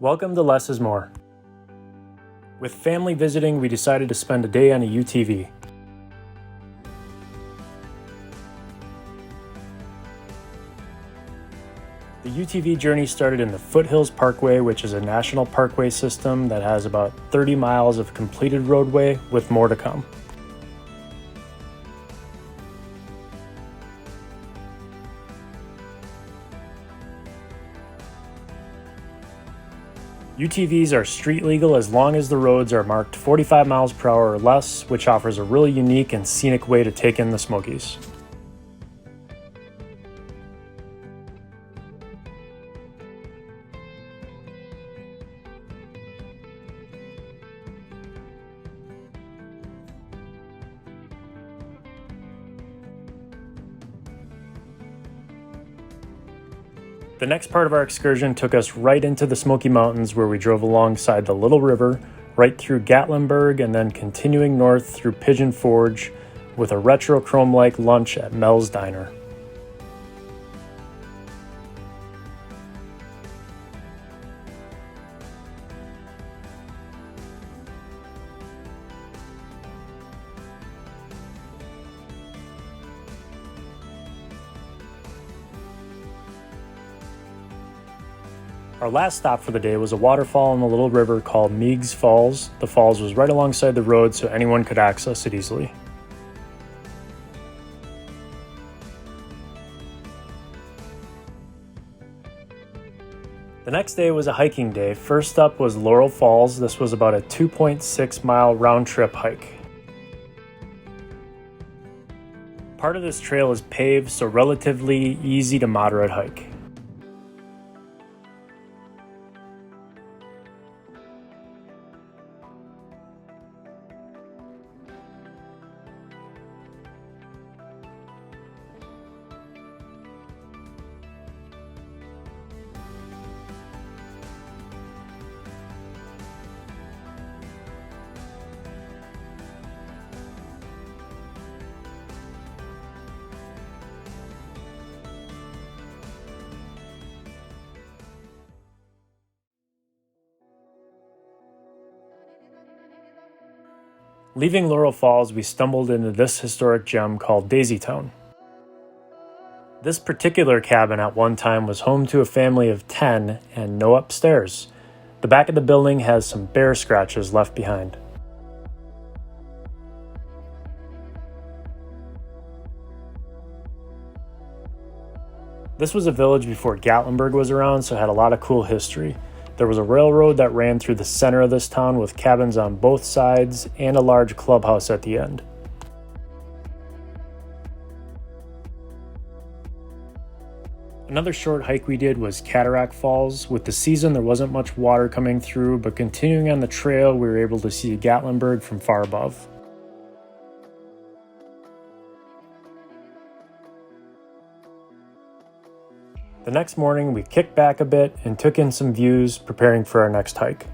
Welcome to Less is More. With family visiting, we decided to spend a day on a UTV. The UTV journey started in the Foothills Parkway, which is a national parkway system that has about 30 miles of completed roadway with more to come. UTVs are street legal as long as the roads are marked 45 miles per hour or less, which offers a really unique and scenic way to take in the Smokies. The next part of our excursion took us right into the Smoky Mountains, where we drove alongside the Little River, right through Gatlinburg, and then continuing north through Pigeon Forge with a retro chrome-like lunch at Mel's Diner. Our last stop for the day was a waterfall in the Little River called Meigs Falls. The falls was right alongside the road so anyone could access it easily. The next day was a hiking day. First up was Laurel Falls. This was about a 2.6 mile round trip hike. Part of this trail is paved, so relatively easy to moderate hike. Leaving Laurel Falls, we stumbled into this historic gem called Daisytown. This particular cabin at one time was home to a family of 10 and no upstairs. The back of the building has some bear scratches left behind. This was a village before Gatlinburg was around, so it had a lot of cool history. There was a railroad that ran through the center of this town with cabins on both sides and a large clubhouse at the end. Another short hike we did was Cataract Falls. With the season, there wasn't much water coming through, but continuing on the trail, we were able to see Gatlinburg from far above. The next morning, we kicked back a bit and took in some views, preparing for our next hike.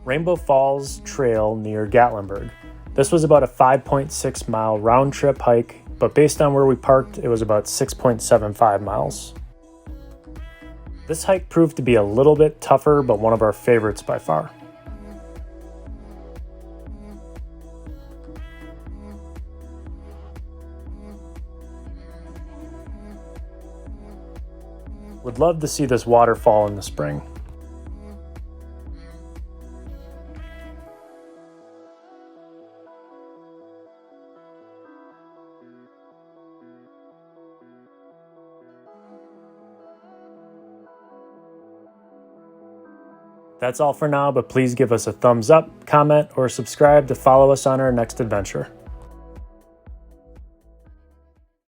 Rainbow Falls Trail near Gatlinburg. This was about a 5.6 mile round trip hike, but based on where we parked, it was about 6.75 miles. This hike proved to be a little bit tougher, but one of our favorites by far. Would love to see this waterfall in the spring. That's all for now, but please give us a thumbs up, comment, or subscribe to follow us on our next adventure.